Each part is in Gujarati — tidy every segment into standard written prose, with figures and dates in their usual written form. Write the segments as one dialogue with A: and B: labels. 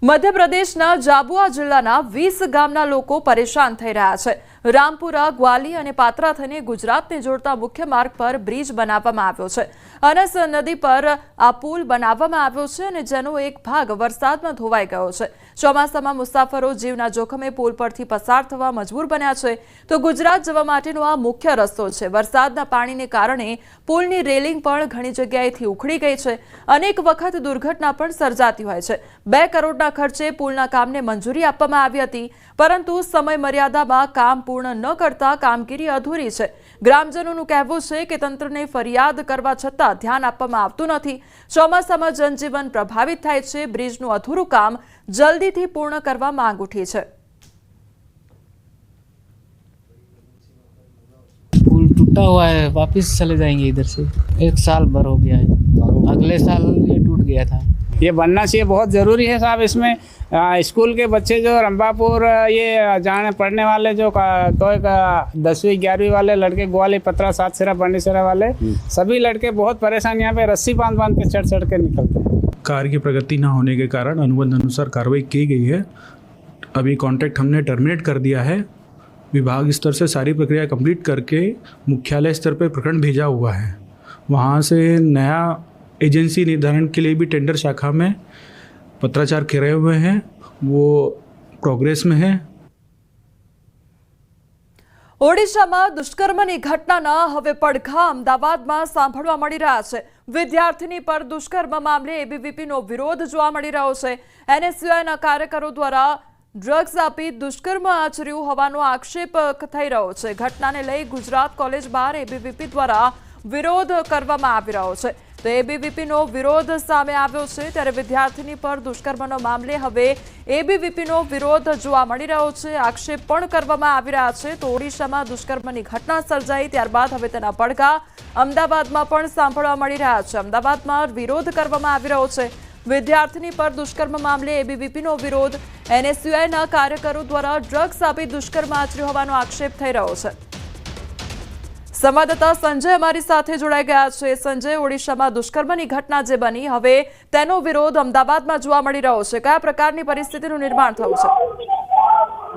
A: મધ્યપ્રદેશના જાબુઆ જિલ્લાના 20 ગામના લોકો પરેશાન થઈ રહ્યા છે। રામપુરા, ગ્વાલી અને પાત્રા થઈને ગુજરાતને જોડતા મુખ્ય માર્ગ પર બ્રિજ બનાવવામાં આવ્યો છે। અનસ નદી પર આ પુલ બનાવવામાં આવ્યો છે અને જેનો એક ભાગ વરસાદમાં ધોવાઈ ગયો છે। ચોમાસામાં મુસાફરો જીવના જોખમે પુલ પરથી પસાર થવા મજબૂર બન્યા છે। તો ગુજરાત જવા માટેનો આ મુખ્ય રસ્તો છે। વરસાદના પાણીને કારણે પુલની રેલિંગ પણ ઘણી જગ્યાએથી ઉખડી ગઈ છે। અનેક વખત દુર્ઘટના પણ સર્જાતી હોય છે। 2 કરોડના ખર્ચે પુલના કામને મંજૂરી આપવામાં આવી હતી, પરંતુ સમય મર્યાદામાં કામ પૂર્ણ ન કરતા કામગીરી અધૂરી છે। ગ્રામજનોનું કહેવું છે કે તંત્રને ફરિયાદ કરવા છતાં ધ્યાન આપવામાં આવતું નથી। ચોમાસામાં જનજીવન પ્રભાવિત થાય છે। બ્રિજનું અધૂરું કામ જલ્દીથી પૂર્ણ કરવા માંગ ઉઠી છે।
B: पुल टूटा हुआ है, वापस चले जाएंगे इधर से। 1 साल भर हो गया है, अगले साल ये टूट गया था।
C: ये बनना चाहिए, बहुत ज़रूरी है साहब। इसमें स्कूल के बच्चे जो रंबापुर ये जाने पढ़ने वाले जो कोई 10वीं 11वीं वाले लड़के, ग्वाली, पत्रा, सातसेरा, बंडीसेरा वाले सभी लड़के बहुत परेशान, यहाँ पे रस्सी बांध के चढ़ के निकलते हैं।
D: कार्य की प्रगति न होने के कारण अनुबंध अनुसार कार्रवाई की गई है। अभी कॉन्ट्रैक्ट हमने टर्मिनेट कर दिया है। विभाग स्तर से सारी प्रक्रिया कंप्लीट करके मुख्यालय स्तर पर प्रकरण भेजा हुआ है। वहाँ से नया एजेंसी निर्धारण के लिए भी टेंडर शाखा में पत्राचार करे हुए हैं, वो प्रोग्रेस में है।
A: ઓડિશામાં દુષ્કર્મની ઘટનાના હવે પડઘા અમદાવાદમાં સાંભળવા મળી રહ્યા છે। વિદ્યાર્થીની પર દુષ્કર્મ મામલે એબીવીપીનો વિરોધ જોવા મળી રહ્યો છે। એનએસયુઆઈના કાર્યકરો દ્વારા ડ્રગ્સ આપી દુષ્કર્મ આચર્યું હોવાનો આક્ષેપ થઈ રહ્યો છે। ઘટનાને લઈ ગુજરાત કોલેજ બહાર એબીવીપી દ્વારા વિરોધ કરવામાં આવી રહ્યો છે। તો એબીવીપીનો વિરોધ સામે આવ્યો છે, ત્યારે વિદ્યાર્થીની પર દુષ્કર્મનો મામલે હવે એબીવીપીનો વિરોધ જોવા મળી રહ્યો છે। આક્ષેપ પણ કરવામાં આવી રહ્યા છે। તો ઓડિશામાં દુષ્કર્મની ઘટના સર્જાઈ ત્યારબાદ હવે તેના પડઘા અમદાવાદમાં પણ સાંભળવા મળી રહ્યા છે। અમદાવાદમાં વિરોધ કરવામાં આવી રહ્યો છે। વિદ્યાર્થીની પર દુષ્કર્મ મામલે એબીવીપીનો વિરોધ, એનએસયુઆઈના કાર્યકરો દ્વારા ડ્રગ્સ આપી દુષ્કર્મ આચર્યું હોવાનો આક્ષેપ થઈ રહ્યો છે। સંવાદદાતા સંજય અમારી સાથે જોડાઈ ગયા છે। સંજય, ઓડિશામાં દુષ્કર્મની ઘટના જે બની, હવે તેનો વિરોધ અમદાવાદમાં જોવા મળી રહ્યો છે। કયા પ્રકારની પરિસ્થિતિનું નિર્માણ થયું છે?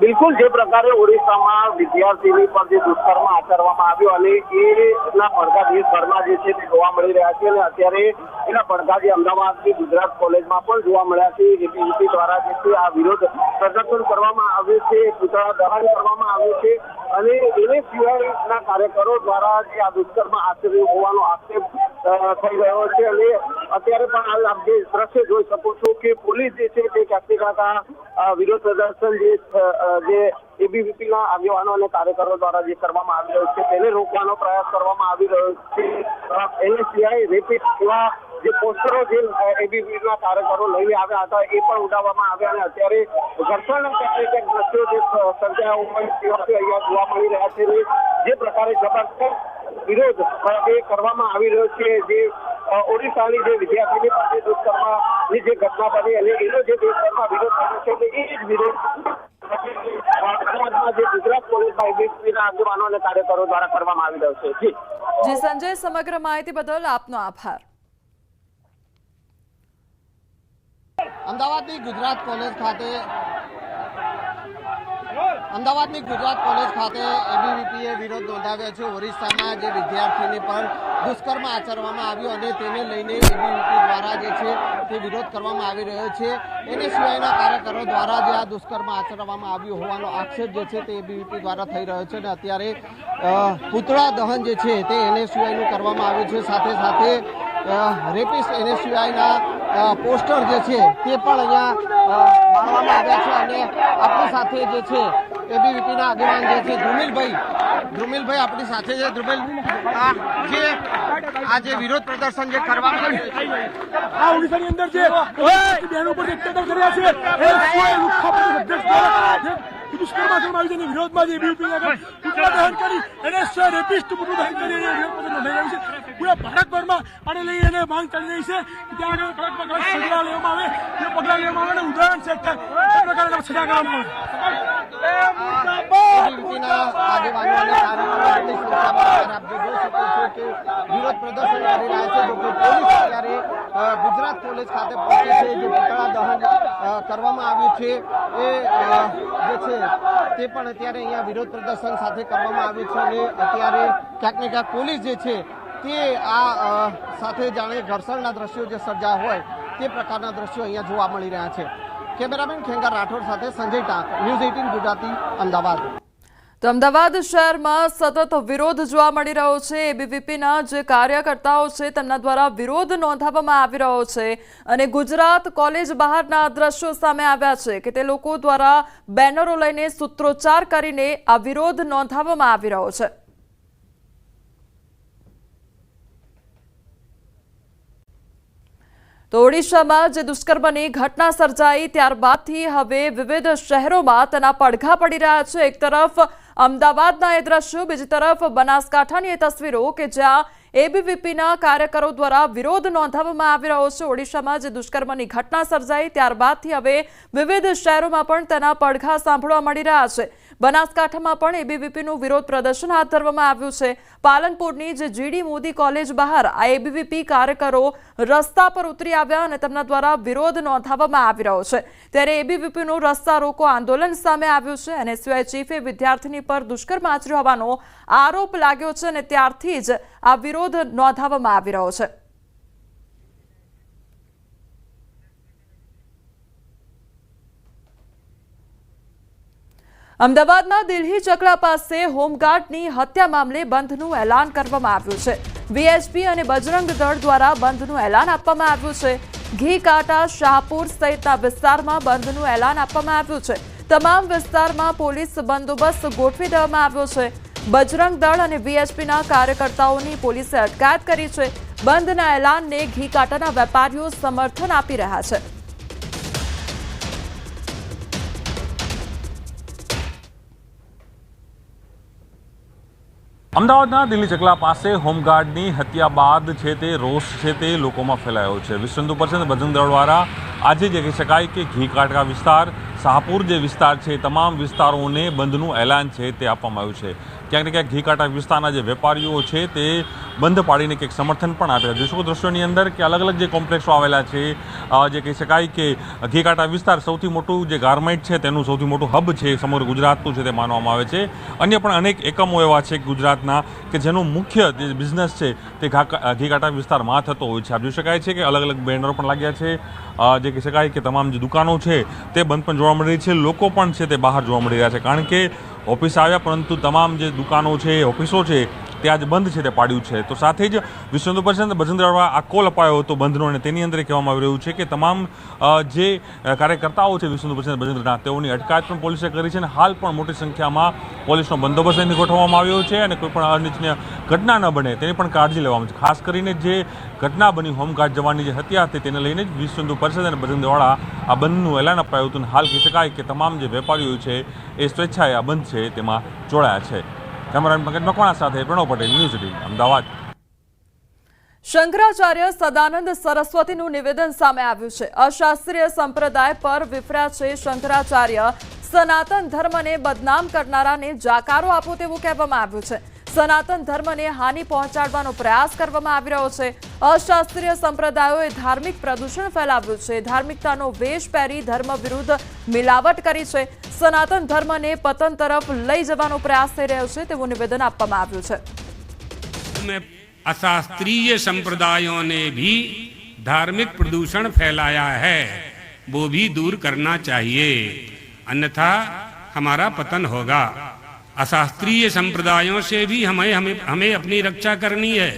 E: બિલકુલ, જે પ્રકારે ઓડિશામાં વિદ્યાર્થીની પર જે દુષ્કર્મ આચરવામાં આવ્યો અને એના પડઘા દેશભરમાં જે છે તે જોવા મળી રહ્યા છે અને અત્યારે એના પડઘા જે અમદાવાદની ગુજરાત કોલેજમાં પણ જોવા મળ્યા છે। એબીવીપી દ્વારા જે છે આ વિરોધ પ્રદર્શન કરવામાં આવ્યું છે, પૂતળા દહન કરવામાં આવ્યું છે અને એનએસયુઆઈના કાર્યકરો દ્વારા જે આ દુષ્કર્મ આચર્યું હોવાનો આક્ષેપ થઈ રહ્યો છે। અને અત્યારે પણ આપ જે દ્રશ્ય જોઈ શકો છો કે પોલીસ જે છે તે ક્યાંક વિરોધ પ્રદર્શન જે એબીવીપીના આગેવાનો અને કાર્યકરો દ્વારા જે કરવામાં આવી રહ્યો છે તેને રોકવાનો પ્રયાસ કરવામાં આવી રહ્યો છે। એનએસયુઆઈ રેપિડ એવા જે પોસ્ટરો જે એબીવીપીના કાર્યકરો લઈને આવ્યા હતા એ પણ ઉડાવવામાં આવ્યા અને અત્યારે ઘર્ષણના ક્યાંક દ્રશ્યો જે સર્જાયા હોય તેવા અહીંયા જોવા મળી રહ્યા છે। જે પ્રકારે જબરદસ્ત વિરોધ એ કરવામાં આવી રહ્યો છે, જે ઓડિશાની જે વિદ્યાર્થીની પાસે દુષ્કર્મની જે ઘટના બની અને એનો જે દેશભરમાં વિરોધ કર્યો છે એ જ વિરોધ જે ગુજરાત કોલેજમાં એબીવીપીના આગેવાનો અને કાર્યકરો દ્વારા કરવામાં આવી રહ્યો છે।
A: જી સંજય, સમગ્ર માહિતી બદલ આપનો આભાર।
F: અમદાવાદની ગુજરાત કોલેજ ખાતે એબીવીપીએ વિરોધ નોંધાવ્યો છે। ઓરિસ્સામાં જે વિદ્યાર્થીની પર દુષ્કર્મ આચરવામાં આવ્યું અને તેને લઈને એબીવીપી દ્વારા જે છે તે વિરોધ કરવામાં આવી રહ્યો છે। એનએસયુઆઈના કાર્યકરો દ્વારા જે આ દુષ્કર્મ આચરવામાં આવ્યું હોવાનો આક્ષેપ જે છે તે એબીવીપી દ્વારા થઈ રહ્યો છે અને અત્યારે પૂતળા દહન જે છે તે એનએસયુઆઈનું કરવામાં આવ્યું છે। સાથે સાથે રેપિસ્ટ એનએસયુઆઈના પોસ્ટર જે છે તે પણ અહીંયા મારવામાં આવ્યા છે અને આપણી સાથે જે છે એબીવીપીના આગેવાન જે છે ધ્રુમિલભાઈ આપણી સાથે છે। ધ્રુમિલ, આ જે વિરોધ પ્રદર્શન જે કરવામાં આવ્યું
G: આ ઓડિશાની અંદર જે બહેનો પર અત્યાચાર કર્યા છે દુષ્કર્મ આચરવામાં આવી છે વિરોધમાં જે એબીવીપી પૂતળા દહન કરી એનએસયુઆઈ રેપિસ્ટ પૂતળું દહન કરી વિરોધ પ્રદર્શન નોંધાઈ રહ્યું છે। પૂરા ભારતભરમાં આને લઈ એને માંગ ચાલી રહી છે કે ત્યાં આગળ કડકમાં કડક સજા લેવામાં આવે, એ પગલાં લેવામાં આવે અને ઉદાહરણ છે એ પ્રકારે સજા કરવામાં
F: આવે। વિરોધ પ્રદર્શન કરી રહ્યા છે। પોલીસ અત્યારે ગુજરાત કોલેજ ખાતે પહોંચી છે, જે પૂતળા દહન કરવામાં આવ્યું છે એ જે છે તે પણ અત્યારે અહીંયા વિરોધ પ્રદર્શન સાથે કરવામાં આવ્યું છે અને અત્યારે ક્યાંક ને ક્યાંક પોલીસ જે છે તે આ સાથે જાણે ઘર્ષણના દ્રશ્યો જે સર્જાયા હોય તે પ્રકારના દ્રશ્યો અહીંયા જોવા મળી રહ્યા છે। કેમેરામેન ખેંગાર રાઠોડ સાથે સંજય ટાંક, ન્યૂઝ 18 ગુજરાતી, અમદાવાદ।
A: તો અમદાવાદ શહેરમાં સતત વિરોધ જોવા મળી રહ્યો છે। એબીવીપીના જે કાર્યકર્તાઓ છે તેમના દ્વારા વિરોધ નોંધાવવામાં આવી રહ્યો છે અને ગુજરાત કોલેજ બહારના દ્રશ્યો સામે આવ્યા છે કે તે લોકો દ્વારા બેનરો લઈને સૂત્રોચ્ચાર કરીને આ વિરોધ નોંધાવવામાં આવી રહ્યો છે। તો ઓડિશામાં જે દુષ્કર્મની ઘટના સર્જાઈ ત્યારબાદથી હવે વિવિધ શહેરોમાં તેના પડઘા પડી રહ્યા છે। એક તરફ અમદાવાદના એ દ્રશ્યો, બીજી તરફ બનાસકાંઠાની એ તસવીરો કે જ્યાં એબીવીપીના કાર્યકરો દ્વારા વિરોધ નોંધાવવામાં આવી રહ્યો છે। ઓડિશામાં જે દુષ્કર્મની ઘટના સર્જાઈ ત્યારબાદથી હવે વિવિધ શહેરોમાં પણ તેના પડઘા સાંભળવા મળી રહ્યા છે। બનાસકાંઠામાં પણ એબીવીપીનું વિરોધ પ્રદર્શન હાથ ધરવામાં આવ્યું છે। પાલનપુરની જે જીડી મોદી કોલેજ બહાર આ એબીવીપી કાર્યકરો રસ્તા પર ઉતરી આવ્યા અને તેમના દ્વારા વિરોધ નોંધાવવામાં આવી રહ્યો છે। ત્યારે એબીવીપીનું રસ્તા રોકો આંદોલન સામે આવ્યું છે અને એસયુઆઈ ચીફે વિદ્યાર્થીની પર દુષ્કર્મ આચર્યો હોવાનો આરોપ લાગ્યો છે અને ત્યારથી જ આ વિરોધ નોંધાવવામાં આવી રહ્યો છે। અમદાવાદના દિલ્હી ચકલા પાસે હોમગાર્ડની હત્યા મામલે બંધનું એલાન કરવામાં આવ્યું છે। વીએચપી અને બજરંગ દળ દ્વારા બંધનું એલાન આપવામાં આવ્યું છે। ઘીકાટા, શાહપુર સહિતના વિસ્તારમાં બંધનું એલાન આપવામાં આવ્યું છે। તમામ વિસ્તારમાં પોલીસ બંદોબસ્ત ગોઠવી દેવામાં આવ્યો છે। બજરંગ દળ અને વીએચપીના કાર્યકર્તાઓની પોલીસે અટકાયત કરી છે। બંધના એલાનને ઘીકાટાના વેપારીઓ સમર્થન આપી રહ્યા છે।
H: અમદાવાદના દિલ્હી ચકલા પાસે હોમગાર્ડની હત્યા બાદ છે તે રોષ છે તે લોકોમાં ફેલાયો છે। વિશ્વ હિન્દુ પરિષદ બજરંગ દળ દ્વારા આજે જે કહી શકાય કે ઘીકાટા વિસ્તાર, શાહપુર જે વિસ્તાર છે તમામ વિસ્તારોને બંધનું એલાન છે તે આપવામાં આવ્યું છે। ક્યાંક ને ક્યાંક ઘીકાટા વિસ્તારના જે વેપારીઓ છે તે બંધ પાડીને કંઈક સમર્થન પણ આપેલા જોઈ દ્રશ્યોની અંદર કે અલગ અલગ જે કોમ્પ્લેક્સો આવેલા છે, જે કહી શકાય કે ઘીકાટા વિસ્તાર સૌથી મોટું જે ગાર્મેન્ટ છે તેનું સૌથી મોટું હબ છે સમગ્ર ગુજરાતનું છે તે માનવામાં આવે છે। અન્ય પણ અનેક એકમો એવા છે ગુજરાતના કે જેનું મુખ્ય જે બિઝનેસ છે તે ઘીકાટા વિસ્તારમાં થતો હોય છે। આપ જોઈ શકાય છે કે અલગ અલગ બેનરો પણ લાગ્યા છે, જે કહી શકાય કે તમામ જે દુકાનો છે તે બંધ પણ જોવા મળી રહી છે। લોકો પણ છે તે બહાર જોવા મળી રહ્યા છે કારણ કે ઓફિસ આવ્યા પરંતુ તમામ જે દુકાનો છે, ઓફિસો છે તે આજ બંધ છે તે પાડ્યું છે। તો સાથે જ વિશ્વ હિન્દુ પરિષદ બજરંગ દળ દ્વારા આ કોલ અપાયો હતો બંધનો અને તેની અંદર કહેવામાં આવી રહ્યું છે કે તમામ જે કાર્યકર્તાઓ છે વિશ્વ હિન્દુ પરિષદ બજરંગ દળના તેઓની અટકાયત પણ પોલીસે કરી છે અને હાલ પણ મોટી સંખ્યામાં પોલીસનો બંદોબસ્ત અહીં ગોઠવવામાં આવ્યો છે અને કોઈ પણ અનિચ્છનીય ઘટના ન બને તેની પણ કાળજી લેવામાં છે। ખાસ કરીને જે ઘટના બની હોમગાર્ડ જવાનની જે હત્યા હતી તેને લઈને જ વિશ્વ હિન્દુ પરિષદ અને બજરંગ દળ દ્વારા આ બંધનું એલાન અપાયું હતું અને હાલ કહી શકાય કે તમામ જે વેપારીઓ છે એ સ્વેચ્છાએ આ બંધ છે તેમાં જોડાયા છે। કેમેરામેન પંકજ મકવાણા સાથે પ્રણવ પટેલ, ન્યૂઝ 18 અમદાવાદ।
A: શંકરાચાર્ય સદાનંદ સરસ્વતીનું નિવેદન સામે આવ્યું છે। અશાસ્ત્રીય સંપ્રદાય પર વિફર્યા છે શંકરાચાર્ય। સનાતન ધર્મને બદનામ કરનારાને જાકારો આપો તેવું કહેવામાં આવ્યું છે। સનાતન ધર્મને હાનિ પહોંચાડવાનો પ્રયાસ કરવામાં આવી રહ્યો છે। અશાસ્ત્રીય સંપ્રદાયોએ ધાર્મિક પ્રદૂષણ ફેલાવ્યું છે। ધાર્મિકતાનો વેશ પહેરી ધર્મ વિરુદ્ધ મિલાવટ કરી છે। સનાતન ધર્મને પતન તરફ લઈ જવાનો પ્રયાસ થઈ રહ્યો છે તેવું નિવેદન આપવામાં આવ્યું છે।
I: अशास्त्रीय संप्रदायों ने भी धार्मिक प्रदूषण फैलाया है, वो भी दूर करना चाहिए, अन्यथा हमारा पतन होगा। अशास्त्रीय संप्रदायों से भी हमें अपनी रक्षा करनी है।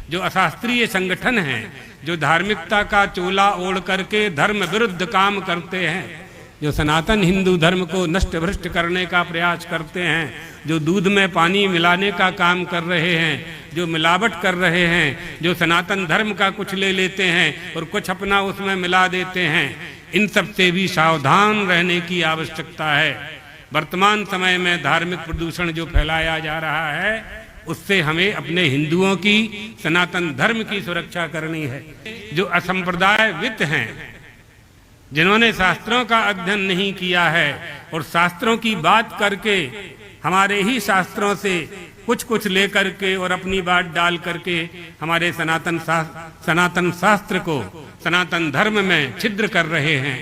I: जो अशास्त्रीय संगठन हैं, जो धार्मिकता का चोला ओढ़ करके धर्म विरुद्ध काम करते हैं, जो सनातन हिंदू धर्म को नष्ट भ्रष्ट करने का प्रयास करते हैं, जो दूध में पानी मिलाने का काम कर रहे हैं, जो मिलावट कर रहे हैं, जो सनातन धर्म का कुछ ले लेते हैं और कुछ अपना उसमें मिला देते हैं, इन सब से भी सावधान रहने की आवश्यकता है। वर्तमान समय में धार्मिक प्रदूषण जो फैलाया जा रहा है उससे हमें अपने हिंदुओं की, सनातन धर्म की सुरक्षा करनी है। जो असंप्रदायविद हैं, जिन्होंने शास्त्रों का अध्ययन नहीं किया है और शास्त्रों की बात करके हमारे ही शास्त्रों से कुछ लेकर के और अपनी बात डाल करके हमारे सनातन शास्त्र को, सनातन धर्म में छिद्र कर रहे हैं,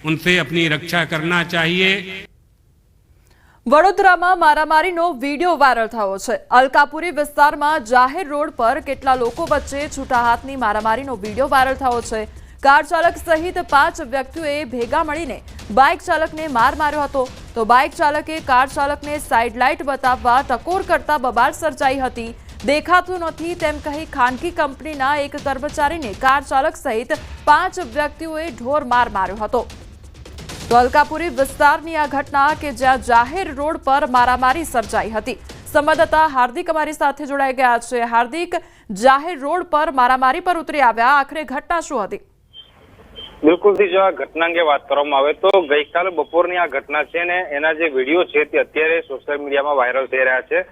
I: उनसे अपनी रक्षा करना चाहिए।
A: વડોદરામાં મારામારીનો વિડીયો વાયરલ થયો છે। અલકાપુરી વિસ્તારમાં જાહેર રોડ પર કેટલા લોકો વચ્ચે છૂટા હાથની મારામારીનો વિડીયો વાયરલ થયો છે। કાર ચાલક સહિત 5 વ્યક્તિઓએ ભેગા મળીને બાઇક ચાલકને માર માર્યો હતો, તો બાઇક ચાલકે કાર ચાલકને સાઇડ લાઇટ બતાવવા ટકોર કરતા બબાલ સર્જાઈ હતી। દેખાતું નથી તેમ કહી ખાનગી કંપનીના એક કર્મચારીને કાર ચાલક સહિત 5 વ્યક્તિઓએ ઢોર માર માર્યો હતો। તો અલકાપુરી વિસ્તારની આ ઘટના કે જ્યાં જાહેર રોડ પર મારામારી સર્જાઈ હતી। સંવાદદાતા હાર્દિક અમારી સાથે જોડાઈ ગયા છે। હાર્દિક, જાહેર રોડ પર મારામારી પર ઉતરી આવ્યા, આખરે ઘટના શું હતી?
J: બિલકુલથી જો આ ઘટના અંગે વાત કરવામાં આવે તો ગઈકાલે બપોરની આ ઘટના છે ને એના જે વિડીયો છે તે અત્યારે સોશિયલ મીડિયામાં વાયરલ થઈ રહ્યા છે।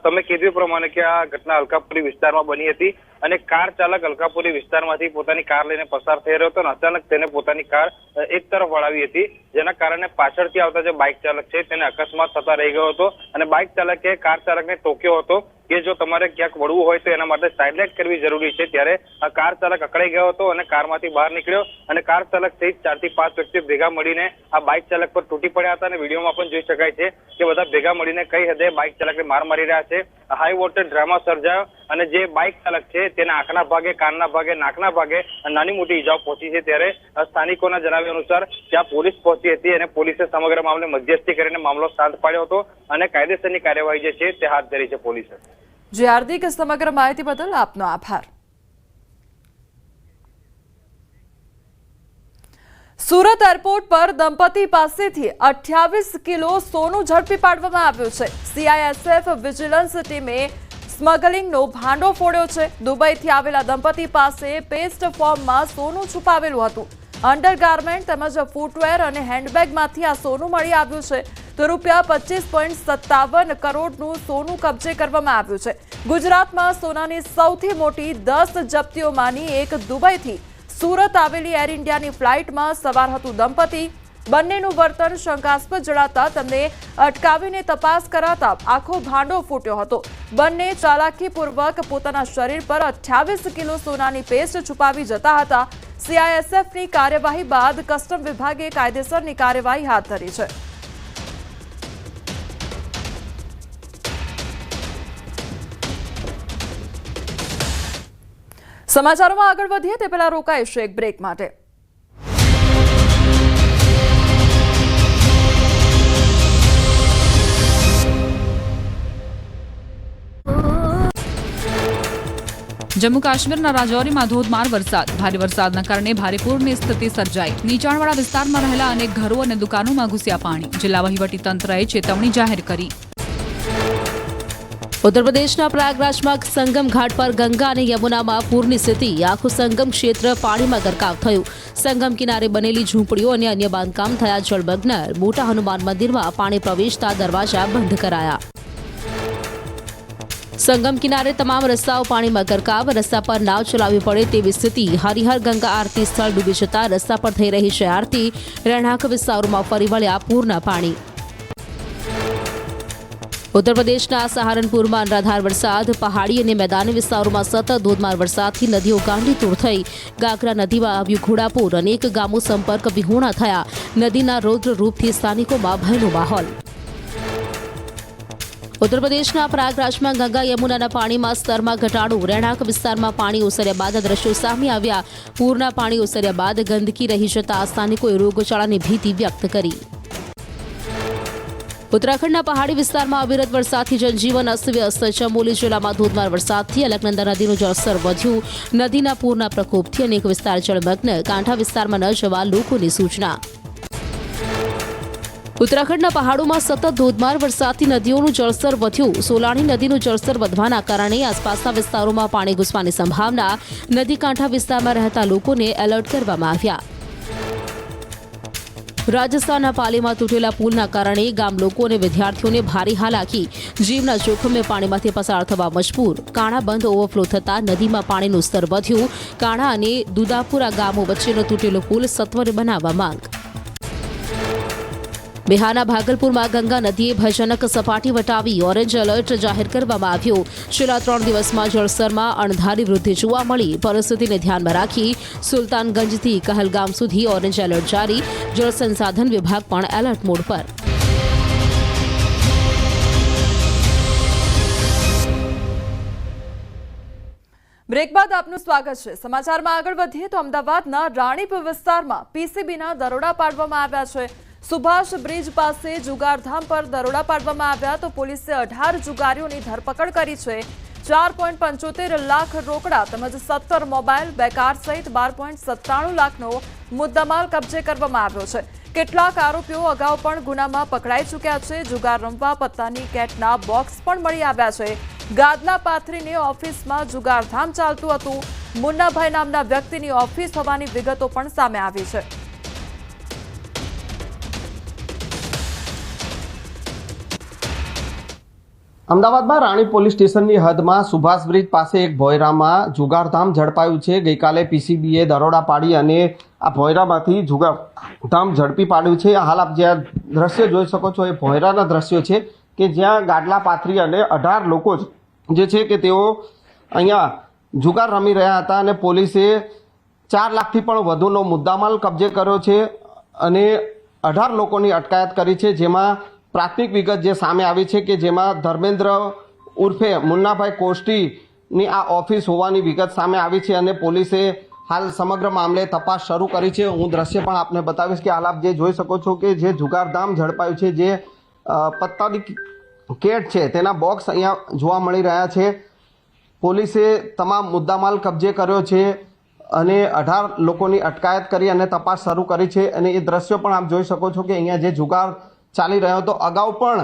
J: તમે કીધું પ્રમાણે કે આ ઘટના અલકાપુરી વિસ્તારમાં બની હતી અને કાર ચાલક અલકાપુરી વિસ્તારમાંથી પોતાની કાર લઈને પસાર થઈ રહ્યો હતો અને અચાનક તેને પોતાની કાર એક તરફ વળાવી હતી, જેના કારણે પાછળથી આવતા જે બાઇક ચાલક છે તેને અકસ્માત થતા રહી ગયો હતો અને બાઇક ચાલકે કાર ચાલકને ટોક્યો હતો કે જો તમારે ક્યાંક વળવું હોય તો એના માટે સાઇડ લાઇટ કરવી જરૂરી છે। ત્યારે આ કાર ચાલક અકળાઈ ગયો હતો અને કારમાંથી બહાર નીકળ્યો અને કાર ચાલક સહિત 4 થી 5 વ્યક્તિઓ ભેગા મળીને આ બાઇક ચાલક પર તૂટી પડ્યા હતા અને વિડીયોમાં પણ જોઈ શકાય છે કે બધા ભેગા મળીને કઈ હદે બાઇક ચાલકને માર મારી રહ્યા છે। હાઈ વોલ્ટેજ ડ્રામા સર્જાયો અને જે બાઇક ચાલક છે તેના આંખના ભાગે, કાનના ભાગે, નાકના ભાગે નાની મોટી ઈજાઓ પહોંચી છે। ત્યારે સ્થાનિકોના જણાવ્યા અનુસાર ત્યાં પોલીસ પહોંચી હતી અને પોલીસે સમગ્ર મામલે મધ્યસ્થી કરીને મામલો શાંત પાડ્યો હતો અને કાયદેસરની કાર્યવાહી જે છે તે હાથ ધરી છે પોલીસે।
A: જી હાર્દિક, સમગ્ર માહિતી બદલ આપનો આભાર। સુરત એરપોર્ટ પર દંપતી પાસેથી 28 કિલો સોનું ઝડપી પાડવામાં આવ્યું છે। CISF વિજિલન્સ ટીમે સ્મગલિંગનો ભાંડો ફોડ્યો છે। દુબઈથી આવેલા દંપતી પાસે પેસ્ટ ફોર્મમાં સોનું છુપાવેલું હતું। અંડરગાર્મેન્ટ તેમજ ફૂટવેર અને હેન્ડબેગમાંથી આ સોનું મળી આવ્યું છે। તો રૂપિયા 25.57 કરોડનું સોનું કબજે કરવામાં આવ્યું છે। ગુજરાતમાં સોનાની સૌથી મોટી 10 જપ્તીઓમાંની એક દુબઈથી સુરત આવેલી એર ઇન્ડિયાની ફ્લાઇટમાં સવાર હતું દંપતી। બંનેનું વર્તન શંકાસ્પદ જણાતા તેમને અટકાવીને તપાસ કરાતા આખો ભાંડો ફૂટ્યો હતો। બંને ચાલાકીપૂર્વક પોતાના શરીર પર 28 કિલો સોનાની પેસ્ટ છુપાવી જતા હતા। CISFની કાર્યવાહી બાદ કસ્ટમ વિભાગે કાયદેસરની કાર્યવાહી હાથ ધરી છે। સમાચારોમાં આગળ વધીએ તે પહેલા રોકાઈશું એક બ્રેક માટે।
K: જમ્મુ કાશ્મીરના રાજૌરીમાં ધોધમાર વરસાદ, ભારે વરસાદના કારણે ભારે પૂરની સ્થિતિ સર્જાઈ। નીચાણવાળા વિસ્તારમાં રહેલા અનેક ઘરો અને દુકાનોમાં ઘૂસ્યા પાણી, જિલ્લા વહીવટીતંત્રએ ચેતવણી જાહેર કરી।
L: ઉત્તર પ્રદેશના પ્રયાગરાજમાં સંગમ ઘાટ પર ગંગા અને યમુનામાં પૂરની સ્થિતિ, આખું સંગમ ક્ષેત્ર પાણીમાં ગરકાવ થયું। સંગમ કિનારે બનેલી ઝૂંપડીઓ અને અન્ય બાંધકામ થયા જળમગ્ન। મોટા હનુમાન મંદિરમાં પાણી પ્રવેશતા દરવાજા બંધ કરાયા। સંગમ કિનારે તમામ રસ્તાઓ પાણીમાં ગરકાવ, રસ્તા પર નાવ ચલાવવી પડે તેવી સ્થિતિ। હરિહર ગંગા આરતી સ્થળ ડૂબી જતા રસ્તા પર થઈ રહી છે આરતી। રહેણાંક વિસ્તારોમાં ફરી વળ્યા પૂરના પાણી। ઉત્તર પ્રદેશના સહારનપુરમાં અનરાધાર વરસાદ, પહાડી અને મેદાની વિસ્તારોમાં સતત ધોધમાર વરસાદથી નદીઓ ગાંડીતૂર થઈ। ગાગરા નદીમાં આવ્યું ઘોડાપૂર, અનેક ગામો સંપર્ક વિહોણા થયા। નદીના રૌદ્ર રૂપથી સ્થાનિકોમાં ભયનો માહોલ। ઉત્તર પ્રદેશના પ્રયાગરાજમાં ગંગા યમુનાના પાણીમાં સ્તરમાં ઘટાડો, રહેણાંક વિસ્તારમાં પાણી ઓસર્યા બાદ દ્રશ્યો સામે આવ્યા। પૂરના પાણી ઓસર્યા બાદ ગંદકી રહી જતા સ્થાનિકોએ રોગચાળાની ભીતિ વ્યક્ત કરી। ઉત્તરાખંડના પહાડી વિસ્તારમાં અવિરત વરસાદથી જનજીવન અસ્તવ્યસ્ત। ચમોલી જિલ્લામાં ધોધમાર વરસાદથી અલકનંદા નદીનું જળસ્તર વધ્યું। નદીના પૂરના પ્રકોપથી અનેક વિસ્તાર જળમગ્ન, કાંઠા વિસ્તારમાં ન જવા લોકોની સૂચના। ઉત્તરાખંડના પહાડોમાં સતત ધોધમાર વરસાદથી નદીઓનું જળસ્તર વધ્યું। સોલાણી નદીનું જળસ્તર વધવાના કારણે આસપાસના વિસ્તારોમાં પાણી ઘૂસવાની સંભાવના। નદી કાંઠા વિસ્તારમાં રહેતા લોકોને એલર્ટ કરવામાં આવ્યા। રાજસ્થાનના પાલીમાં તૂટેલા પુલના કારણે ગામ લોકો અને વિદ્યાર્થીઓને ભારે હાલાકી, જીવના જોખમે પાણીમાંથી પસાર થવા મજબૂર। કાણા બંધ ઓવરફ્લો થતાં નદીમાં પાણીનું સ્તર વધ્યું। કાણા અને દુદાપુરા ગામો વચ્ચેનો તૂટેલો પુલ સત્વરે બનાવવા માંગ। બિહારના ભાગલપુરમાં ગંગા નદીએ ભયાનક સપાટી વટાવી ઓરેન્જ એલર્ટ જાહેર કરવામાં આવ્યું. છેલ્લા 3 દિવસમાં જળસ્તરમાં અણધારી વૃદ્ધિ જોવા મળી. પરિસ્થિતિને ધ્યાનમાં રાખી સુલતાનગંજથી કહલગામ સુધી ઓરેન્જ એલર્ટ જારી. જળ સંસાધન વિભાગ પણ એલર્ટ મોડ પર.
A: બ્રેક બાદ આપનું સ્વાગત છે. સમાચારમાં આગળ વધીએ તો અમદાવાદના રાણીપ વિસ્તારમાં પીસીબીના દરોડા પાડવામાં આવ્યા છે. સુભાષ બ્રિજ પાસે જુગારધામ પર દરોડા પાડવામાં આવ્યા તો પોલીસે 18 જુગારીઓની ધરપકડ કરી છે. 4.75 લાખ રોકડા તેમજ 17 મોબાઈલ, 2 કાર સહિત 12.97 લાખનો મુદ્દામાલ કબજે કરવામાં આવ્યો છે. કેટલાક આરોપીઓ અગાઉ પણ ગુનામાં પકડાઈ ચૂક્યા છે. જુગાર રમવા પત્તાની કેટના બોક્સ પણ મળી આવ્યા છે. ગાદલા પાથરીને ઓફિસમાં જુગારધામ ચાલતું હતું. મુન્નાભાઈ નામના વ્યક્તિની ઓફિસ હોવાની વિગતો પણ સામે આવી છે.
M: અમદાવાદમાં રાણી પોલીસ સ્ટેશનની હદમાં સુભાષ બ્રિજ પાસે એક ભોયરામાં જુગારધામ ઝડપાયું છે. ગઈકાલે પીસીબીએ દરોડા પાડી અને આ ભોયરામાંથી જુગારધામ ઝડપી પાડ્યું છે. હાલ આપ જે દ્રશ્ય જોઈ શકો છો એ ભોયરાના દ્રશ્યો છે કે જ્યાં ગાડલા પાથરી અને 18 લોકો જે છે કે તેઓ અહીંયા જુગાર રમી રહ્યા હતા અને પોલીસે 4 લાખથી પણ વધુનો મુદ્દામાલ કબજે કર્યો છે અને 18 લોકોની અટકાયત કરી છે. જેમાં પ્રાથમિક વિગત જે સામે આવી છે કે જેમાં ધર્મેન્દ્ર ઉર્ફે મુન્નાભાઈ કોષ્ટીની આ ઓફિસ હોવાની વિગત સામે આવી છે અને પોલીસે હાલ સમગ્ર મામલે તપાસ શરૂ કરી છે. હું દ્રશ્ય પણ આપને બતાવીશ કે હાલ આપ જે જોઈ શકો છો કે જે જુગારધામ ઝડપાયું છે, જે પત્તાની કેટ છે તેના બોક્સ અહીંયા જોવા મળી રહ્યા છે. પોલીસે તમામ મુદ્દામાલ કબજે કર્યો છે અને 18 લોકોની અટકાયત કરી અને તપાસ શરૂ કરી છે. અને એ દ્રશ્યો પણ આપ જોઈ શકો છો કે અહીંયા જે જુગાર ચાલી રહ્યો હતો અગાઉ પણ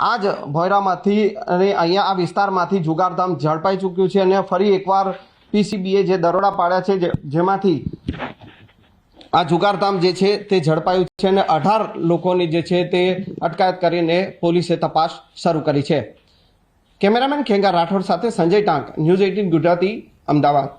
M: આ જ ભોયરામાંથી અને અહીંયા આ વિસ્તારમાંથી જુગારધામ ઝડપાઈ ચૂક્યું છે અને ફરી એકવાર પીસીબીએ જે દરોડા પાડ્યા છે જેમાંથી આ જુગારધામ જે છે તે ઝડપાયું છે અને 18 લોકોની જે છે તે અટકાયત કરીને પોલીસે તપાસ શરૂ કરી છે. કેમેરામેન ખેંગા રાઠોડ સાથે સંજય ટાંક, ન્યૂઝ 18 ગુજરાતી, અમદાવાદ.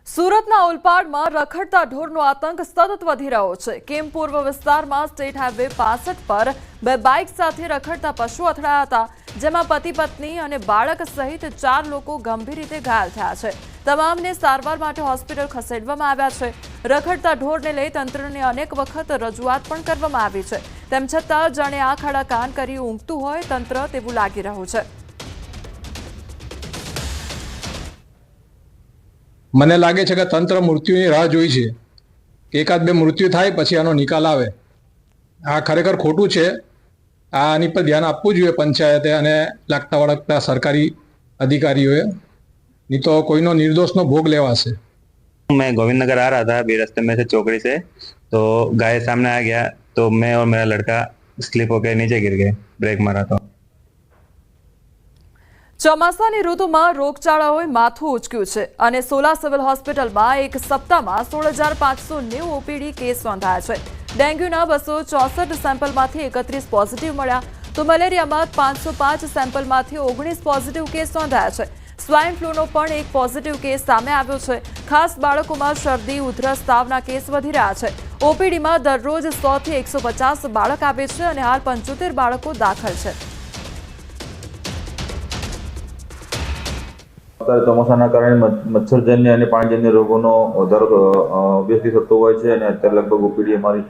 A: સુરતના ઓલપાડમાં રખડતા ઢોરનો આતંક સતત વધી રહ્યો છે. કેમ પૂર્વ વિસ્તારમાં સ્ટેટ હાઈવે 65 પર 2 બાઇક સાથે રખડતા પશુ અથડાયા હતા, જેમાં પતિ પત્ની અને બાળક સહિત 4 લોકો ગંભીર રીતે ઘાયલ થયા છે. તમામને સારવાર માટે હોસ્પિટલ ખસેડવામાં આવ્યા છે. રખડતા ઢોરને લઈ તંત્રને અનેક વખત રજૂઆત પણ કરવામાં આવી છે. તેમ છતાં જાણે આંખ આડા કાન કરી ઊંઘતું હોય તંત્ર તેવું લાગી રહ્યું છે.
N: મને લાગે છે કે તંત્ર મૃત્યુની રાહ જોઈ છે કે 1-2 મૃત્યુ થાય પછી આનો નિકાલ આવે. આ ખરેખર ખોટું છે. આની પર ધ્યાન આપવું જોઈએ પંચાયતે અને લાગતા વળગતા સરકારી અધિકારીઓએ, नहीं तो कोई नो निर्दोष नो भोग लेवासे.
O: मैं गोविंद नगर आ रहा था, अभी रास्ते में से चौकड़ी से तो गाय सामने आ गया तो मैं और मेरा लड़का स्लिप होकर नीचे गिर गए, ब्रेक मारा तो.
A: ચોમાસાની ઋતુમાં રોગચાળાઓએ માથું ઉચક્યું છે અને સોલા સિવિલ હોસ્પિટલમાં એક સપ્તાહમાં 16,590 ઓપીડી કેસ નોંધાયા છે. ડેન્ગ્યુના 264 સેમ્પલમાંથી 31 પોઝિટિવ મળ્યા તો મલેરિયામાં 505 સેમ્પલમાંથી 19 પોઝિટિવ કેસ નોંધાયા છે. સ્વાઇન ફ્લૂનો પણ એક પોઝિટિવ કેસ સામે આવ્યો છે. ખાસ બાળકોમાં શરદી, ઉધરસ, તાવના કેસ વધી રહ્યા છે. ઓપીડીમાં દરરોજ 100 થી 150 બાળક આવે છે અને હાલ 75 બાળકો દાખલ છે.
P: અત્યારે ચોમાસાના કારણે મચ્છરજન્ય અને પાણીજન્ય રોગોનો વધારો ઓબ્વિયસલી થતો હોય છે અને અત્યારે લગભગ ઓપીડી અમારી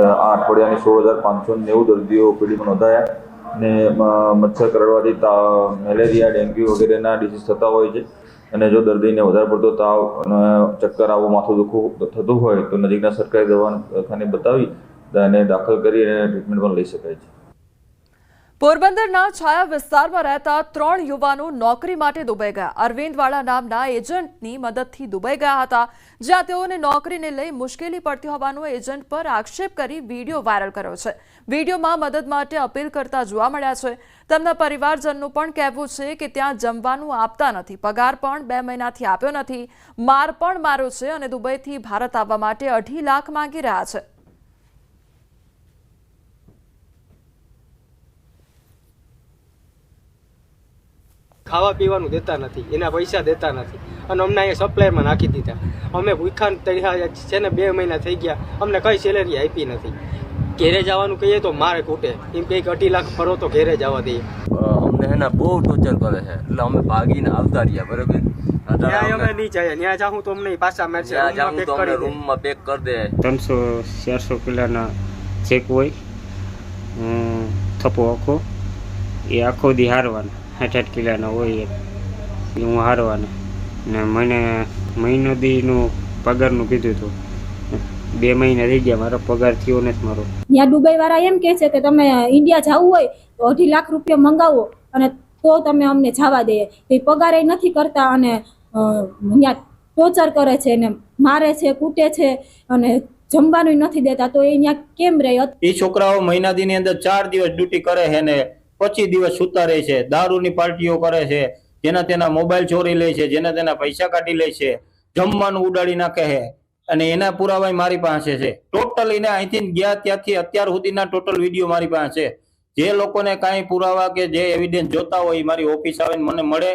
P: આ અઠવાડિયાની 16,590 દર્દીઓ ઓપીડીમાં નોંધાયા અને મચ્છર કરડવાથી મેલેરિયા, ડેન્ગ્યુ વગેરેના ડિસીઝ થતા હોય છે અને જો દર્દીને વધારે પડતો તાવ અને ચક્કર આવું, માથું દુખવું થતું હોય તો નજીકના સરકારી દવાખાને બતાવી અને દાખલ કરી અને ટ્રીટમેન્ટ પણ લઈ શકાય છે.
A: પોરબંદરના છાયા વિસ્તારમાં રહેતા 3 યુવાનો નોકરી માટે દુબઈ ગયા. અરવિંદવાળા નામના એજન્ટની મદદથી દુબઈ ગયા હતા, જ્યાં તેઓને નોકરીને લઈ મુશ્કેલી પડતી હોવાનો એજન્ટ પર આક્ષેપ કરી વિડીયો વાયરલ કર્યો છે. વિડીયોમાં મદદ માટે અપીલ કરતા જોવા મળ્યા છે. તેમના પરિવારજનનું પણ કહેવું છે કે ત્યાં જમવાનું આપતા નથી, પગાર પણ 2 મહિનાથી આપ્યો નથી, માર પણ માર્યો છે અને દુબઈથી ભારત આવવા માટે 2.5 લાખ માંગી રહ્યા છે.
Q: ખાવા પીવાનું દેતા નથી, એના પૈસા દેતા નથી અને અમને અહીંયા સપ્લાયમાં નાખી દીધા. અમે ભૂખા તળ્યા છે ને, 2 મહિના થઈ ગયા, અમને કઈ સેલેરી આપી નથી. ઘેરે જવાનું કહીએ તો મારે ખૂટે એમ કંઈક 2.5 લાખ ભરો તો ઘેરે જવા દઈએ.
R: અમને હે ને બહુ ટોર્ચર કરે છે એટલે અમે ભાગીને આવતા રહ્યા બરાબર.
Q: ત્યાં અમે નહીં જાય, ત્યાં જાઉં તો અમને પાછા મારશે,
R: રૂમમાં પેક કરી દે.
C: 300-400 કિલોના ચેક હોય, થપ્પો આખો એ આખો દી હારવાના, 8 કિલોના હોય એ હું હારવાના. ને મને મહિનો દીનું પગારનું કીધું હતું, 2 મહિના થઈ ગયા મારો પગાર થયો નથી મારો.
S: ત્યાં દુબઈ વાળા એમ કહે છે કે તમે ઇન્ડિયા જવું હોય તો 2.5 લાખ રૂપિયા મંગાવો અને તો તમે અમને જવા દઈએ. એ પગાર નથી કરતા અને ત્યાં ટોર્ચર કરે છે ને મારે છે, કૂટે છે અને જમવાનું નથી દેતા. તો એ ત્યાં કેમ રહે?
T: એ છોકરાઓ મહિના દી ની અંદર 4 દિવસ ડ્યુટી કરે છે ને 25 દિવસ સુતા રહે છે, દારૂની પાર્ટીઓ કરે છે, જેના તેના મોબાઈલ ચોરી લે છે, જેના તેના પૈસા કાઢી લે છે, જમવાનું ઉડાડી નાખે છે અને એના પુરાવા મારી પાસે છે. ટોટલ એને અહીંથી ગયા ત્યાંથી અત્યાર સુધીના ટોટલ વિડીયો મારી પાસે છે. જે લોકોને કાંઈ પુરાવા કે જે એવિડન્સ જોતા હોય મારી ઓફિસ આવીને મને મળે.